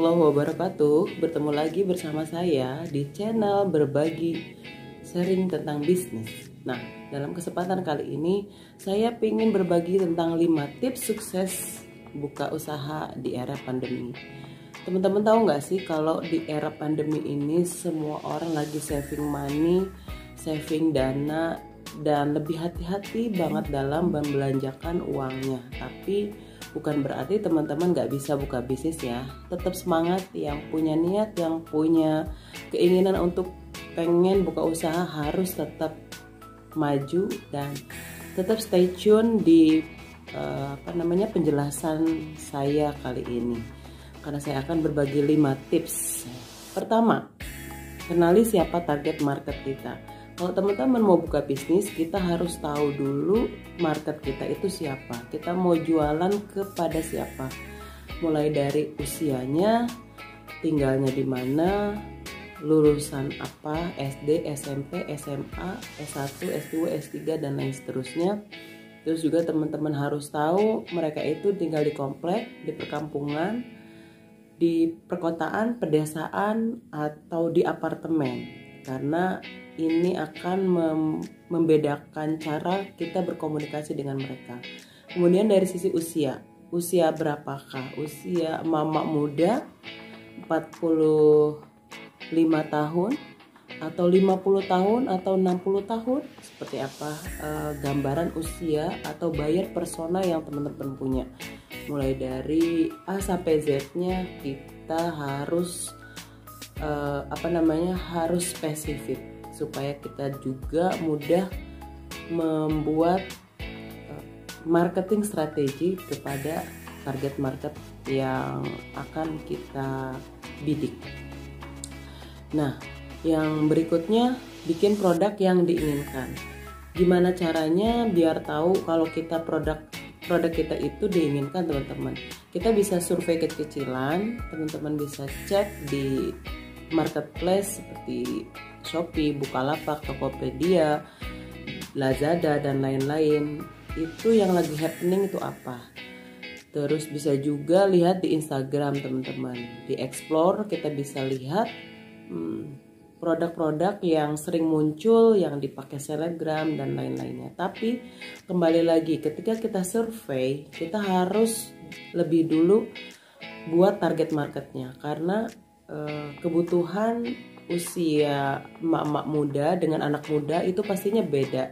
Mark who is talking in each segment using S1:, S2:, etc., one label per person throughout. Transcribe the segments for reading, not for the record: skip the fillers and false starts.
S1: warahmatullahi wabarakatuh. Bertemu lagi bersama saya di channel berbagi sharing tentang bisnis. Nah, dalam kesempatan kali ini saya ingin berbagi tentang 5 tips sukses buka usaha di era pandemi. Teman-teman tahu nggak sih kalau di era pandemi ini semua orang lagi saving money, saving dana, dan lebih hati-hati banget dalam membelanjakan uangnya. Tapi bukan berarti teman-teman nggak bisa buka bisnis ya. Tetap semangat, yang punya niat, yang punya keinginan untuk pengen buka usaha harus tetap maju dan tetap stay tune di penjelasan saya kali ini. Karena saya akan berbagi 5 tips. Pertama, kenali siapa target market kita. Kalau teman-teman mau buka bisnis, kita harus tahu dulu market kita itu siapa. Kita mau jualan kepada siapa. Mulai dari usianya, tinggalnya di mana, lulusan apa, SD, SMP, SMA, S1, S2, S3, dan lain seterusnya. Terus juga teman-teman harus tahu mereka itu tinggal di komplek, di perkampungan, di perkotaan, pedesaan, atau di apartemen. Karena ini akan membedakan cara kita berkomunikasi dengan mereka. Kemudian dari sisi usia berapakah? Usia mama muda 45 tahun atau 50 tahun atau 60 tahun? Seperti apa gambaran usia atau buyer persona yang teman-teman punya? Mulai dari A sampai Z-nya kita harus harus spesifik supaya kita juga mudah membuat marketing strategi kepada target market yang akan kita bidik. Nah, yang berikutnya bikin produk yang diinginkan. Gimana caranya biar tahu kalau kita produk kita itu diinginkan, teman-teman? Kita bisa survei kecil-kecilan, teman-teman bisa cek di marketplace seperti Shopee, Bukalapak, Tokopedia, Lazada, dan lain-lain. Itu yang lagi happening itu apa. Terus bisa juga lihat di Instagram, teman-teman. Di explore kita bisa lihat produk-produk yang sering muncul, yang dipakai selebgram dan lain-lainnya. Tapi kembali lagi, ketika kita survei, kita harus lebih dulu buat target marketnya. Karena kebutuhan usia emak-emak muda dengan anak muda itu pastinya beda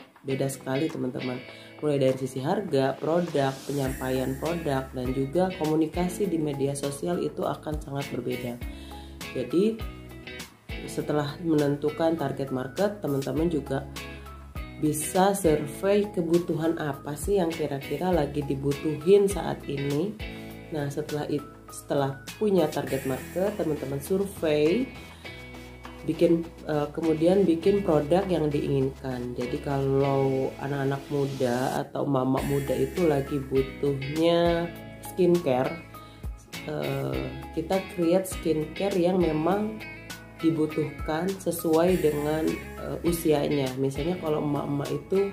S1: sekali, teman-teman. Mulai dari sisi harga, produk, penyampaian produk, dan juga komunikasi di media sosial itu akan sangat berbeda. Jadi setelah menentukan target market, teman-teman juga bisa survei kebutuhan apa sih yang kira-kira lagi dibutuhin saat ini. Nah, setelah punya target market, teman-teman survei, kemudian bikin produk yang diinginkan. Jadi kalau anak-anak muda atau mama muda itu lagi butuhnya skincare, kita create skincare yang memang dibutuhkan sesuai dengan usianya. Misalnya kalau emak-emak itu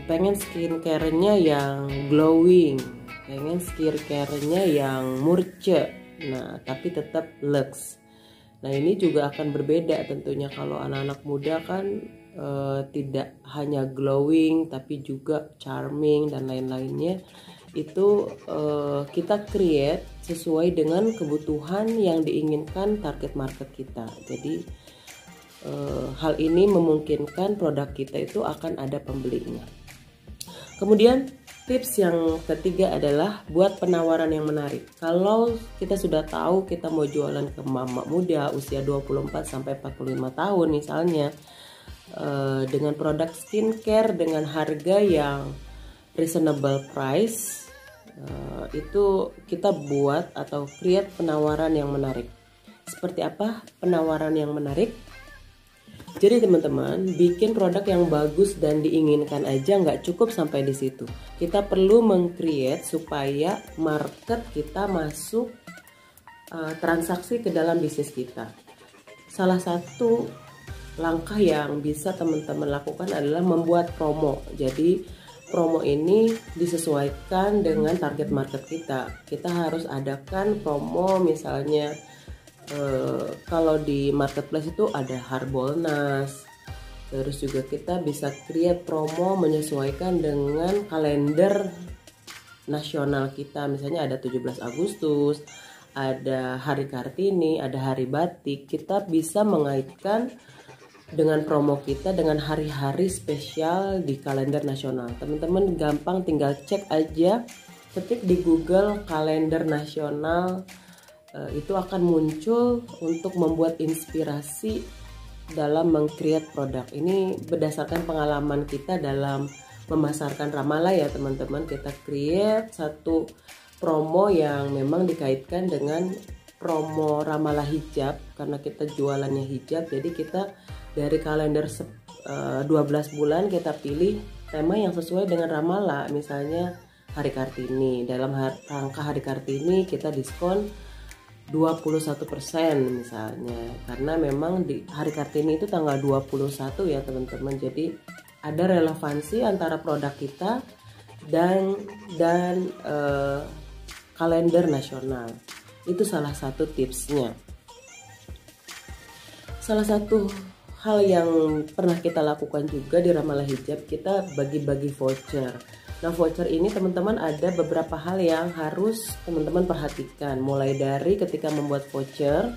S1: pengen skincare-nya yang glowing, pengen skincare-nya yang murce, nah tapi tetap luxe. Nah, ini juga akan berbeda tentunya. Kalau anak-anak muda kan tidak hanya glowing tapi juga charming dan lain-lainnya. Itu kita create sesuai dengan kebutuhan yang diinginkan target market kita. Jadi hal ini memungkinkan produk kita itu akan ada pembelinya. Kemudian tips yang ketiga adalah buat penawaran yang menarik. Kalau kita sudah tahu kita mau jualan ke mama muda usia 24 sampai 45 tahun misalnya, dengan produk skincare dengan harga yang reasonable price, itu kita buat atau create penawaran yang menarik. Seperti apa penawaran yang menarik? Jadi teman-teman, bikin produk yang bagus dan diinginkan aja nggak cukup sampai di situ. Kita perlu meng-create supaya market kita masuk transaksi ke dalam bisnis kita. Salah satu langkah yang bisa teman-teman lakukan adalah membuat promo. Jadi promo ini disesuaikan dengan target market kita. Kita harus adakan promo, misalnya kalau di marketplace itu ada Harbolnas. Terus juga kita bisa create promo menyesuaikan dengan kalender nasional kita. Misalnya ada 17 Agustus, ada Hari Kartini, ada Hari Batik. Kita bisa mengaitkan dengan promo kita dengan hari-hari spesial di kalender nasional. Teman-teman gampang tinggal cek aja, ketik di Google kalender nasional, itu akan muncul untuk membuat inspirasi dalam meng-create produk. Ini berdasarkan pengalaman kita dalam memasarkan Ramallah ya teman-teman. Kita create satu promo yang memang dikaitkan dengan promo Ramallah hijab, karena kita jualannya hijab. Jadi kita dari kalender 12 bulan kita pilih tema yang sesuai dengan Ramallah. Misalnya Hari Kartini, dalam rangka Hari Kartini kita diskon 21% misalnya, karena memang di Hari Kartini itu tanggal 21 ya teman-teman. Jadi ada relevansi antara produk kita dan kalender nasional. Itu salah satu tipsnya. Salah satu hal yang pernah kita lakukan juga di Ramallah Hijab, kita bagi-bagi voucher. Nah, voucher ini teman-teman ada beberapa hal yang harus teman-teman perhatikan. Mulai dari ketika membuat voucher,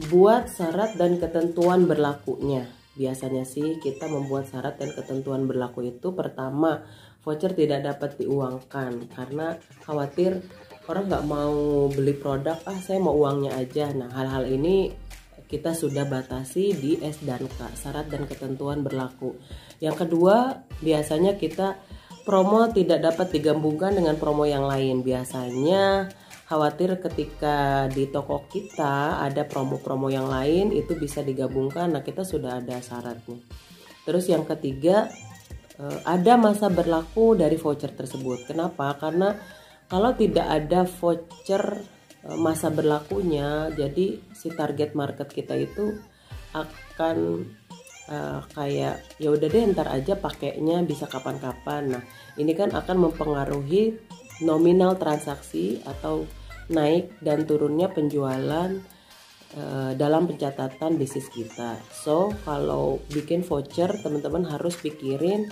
S1: buat syarat dan ketentuan berlakunya. Biasanya sih kita membuat syarat dan ketentuan berlaku itu, pertama, voucher tidak dapat diuangkan karena khawatir orang nggak mau beli produk, saya mau uangnya aja. Nah, hal-hal ini kita sudah batasi di S dan K, syarat dan ketentuan berlaku. Yang kedua, biasanya kita promo tidak dapat digabungkan dengan promo yang lain. Biasanya khawatir ketika di toko kita ada promo-promo yang lain itu bisa digabungkan. Nah, kita sudah ada syaratnya. Terus yang ketiga, ada masa berlaku dari voucher tersebut. Kenapa? Karena kalau tidak ada voucher masa berlakunya, jadi si target market kita itu akan kayak ya udah deh ntar aja pakainya, bisa kapan-kapan. Nah, ini kan akan mempengaruhi nominal transaksi atau naik dan turunnya penjualan dalam pencatatan bisnis kita. So, kalau bikin voucher teman-teman harus pikirin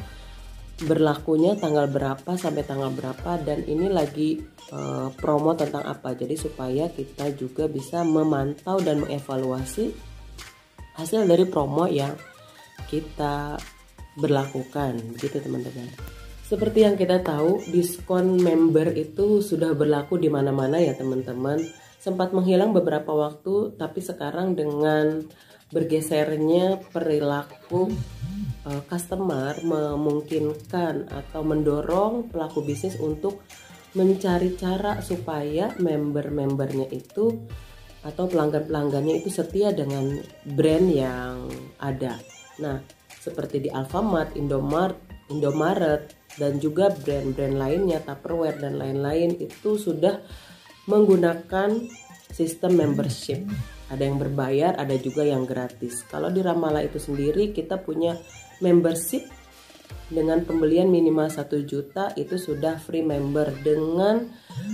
S1: berlakunya tanggal berapa sampai tanggal berapa, dan ini lagi promo tentang apa. Jadi supaya kita juga bisa memantau dan mengevaluasi hasil dari promo yang kita berlakukan, gitu teman-teman. Seperti yang kita tahu, diskon member itu sudah berlaku di mana-mana ya teman-teman. Sempat menghilang beberapa waktu, tapi sekarang dengan bergesernya perilaku customer memungkinkan atau mendorong pelaku bisnis untuk mencari cara supaya member-membernya itu atau pelanggan-pelanggannya itu setia dengan brand yang ada. Nah, seperti di Alfamart, Indomaret, dan juga brand-brand lainnya, Tupperware dan lain-lain, itu sudah menggunakan sistem membership. Ada yang berbayar, ada juga yang gratis. Kalau di Ramallah itu sendiri kita punya membership dengan pembelian minimal 1 juta itu sudah free member dengan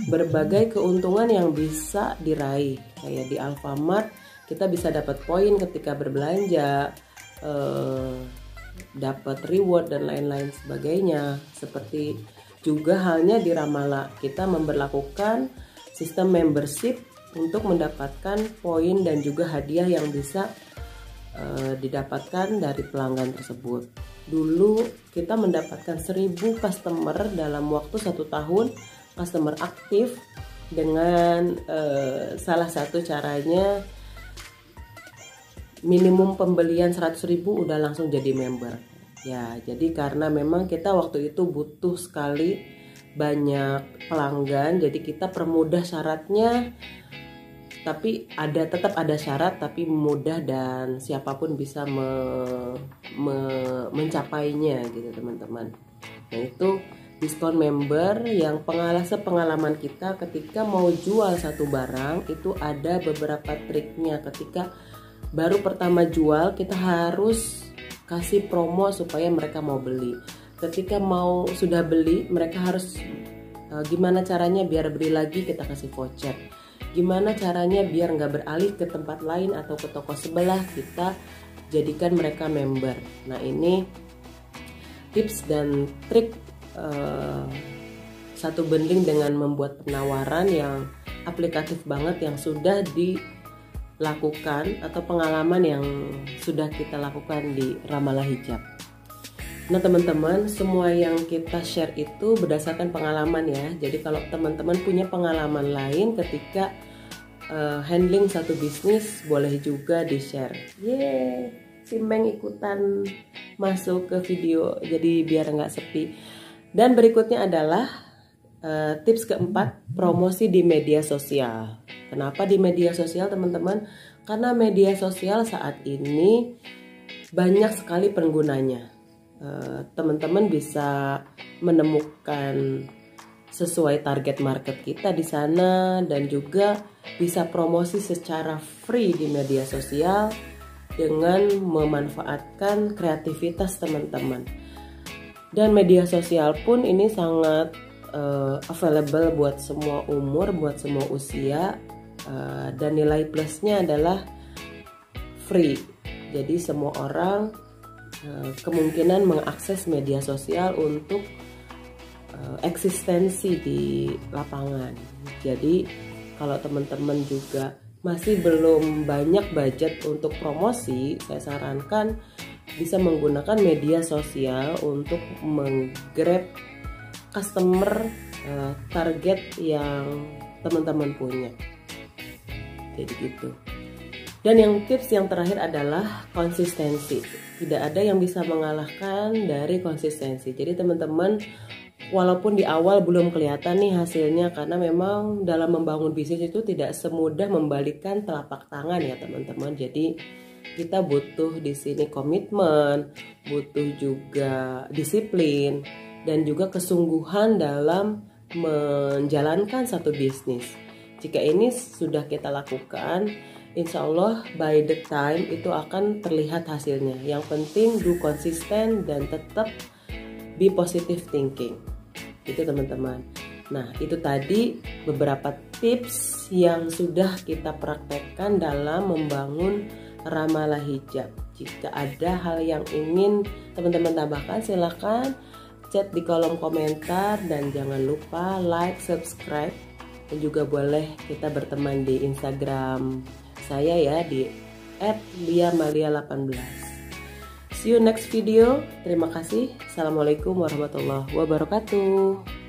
S1: berbagai keuntungan yang bisa diraih. Kayak di Alfamart kita bisa dapat poin ketika berbelanja, dapat reward dan lain-lain sebagainya. Seperti juga halnya di Ramallah, kita memberlakukan sistem membership untuk mendapatkan poin dan juga hadiah yang bisa didapatkan dari pelanggan tersebut. Dulu kita mendapatkan 1000 customer dalam waktu 1 tahun, customer aktif, dengan salah satu caranya minimum pembelian 100.000 udah langsung jadi member. Ya, jadi karena memang kita waktu itu butuh sekali banyak pelanggan, jadi kita permudah syaratnya. Tapi tetap ada syarat, tapi mudah dan siapapun bisa mencapainya gitu teman-teman. Nah, itu diskon member yang pengalaman kita ketika mau jual satu barang itu ada beberapa triknya. Ketika baru pertama jual kita harus kasih promo supaya mereka mau beli. ketika mau sudah beli mereka harus gimana caranya biar beli lagi, kita kasih voucher. Gimana caranya biar nggak beralih ke tempat lain atau ke toko sebelah, kita jadikan mereka member. Nah ini tips dan trik satu banding dengan membuat penawaran yang aplikatif banget yang sudah dilakukan atau pengalaman yang sudah kita lakukan di Ramalah Hijab. Nah teman-teman, semua yang kita share itu berdasarkan pengalaman ya. Jadi kalau teman-teman punya pengalaman lain ketika handling satu bisnis, boleh juga di-share. Yeay, si Meng ikutan masuk ke video, jadi biar nggak sepi. Dan berikutnya adalah tips keempat, promosi di media sosial. Kenapa di media sosial teman-teman? Karena media sosial saat ini banyak sekali penggunanya. Teman-teman bisa menemukan sesuai target market kita di sana dan juga bisa promosi secara free di media sosial dengan memanfaatkan kreativitas teman-teman. Dan media sosial pun ini sangat available buat semua umur, buat semua usia, dan nilai plusnya adalah free. Jadi semua orang kemungkinan mengakses media sosial untuk eksistensi di lapangan. Jadi kalau teman-teman juga masih belum banyak budget untuk promosi, saya sarankan bisa menggunakan media sosial untuk menggrab customer target yang teman-teman punya. Jadi gitu. Dan yang tips yang terakhir adalah konsistensi. Tidak ada yang bisa mengalahkan dari konsistensi. Jadi teman-teman, walaupun di awal belum kelihatan nih hasilnya, karena memang dalam membangun bisnis itu tidak semudah membalikkan telapak tangan ya teman-teman. Jadi kita butuh di sini komitmen, butuh juga disiplin, dan juga kesungguhan dalam menjalankan satu bisnis. Jika ini sudah kita lakukan, insya Allah by the time itu akan terlihat hasilnya. Yang penting do konsisten dan tetap be positive thinking. Itu teman-teman. Nah itu tadi beberapa tips yang sudah kita praktekkan dalam membangun Ramalah Hijab. Jika ada hal yang ingin teman-teman tambahkan, silahkan chat di kolom komentar. Dan jangan lupa like, subscribe, dan juga boleh kita berteman di Instagram saya ya di @liamalia18. See you next video. Terima kasih. Assalamualaikum warahmatullahi wabarakatuh.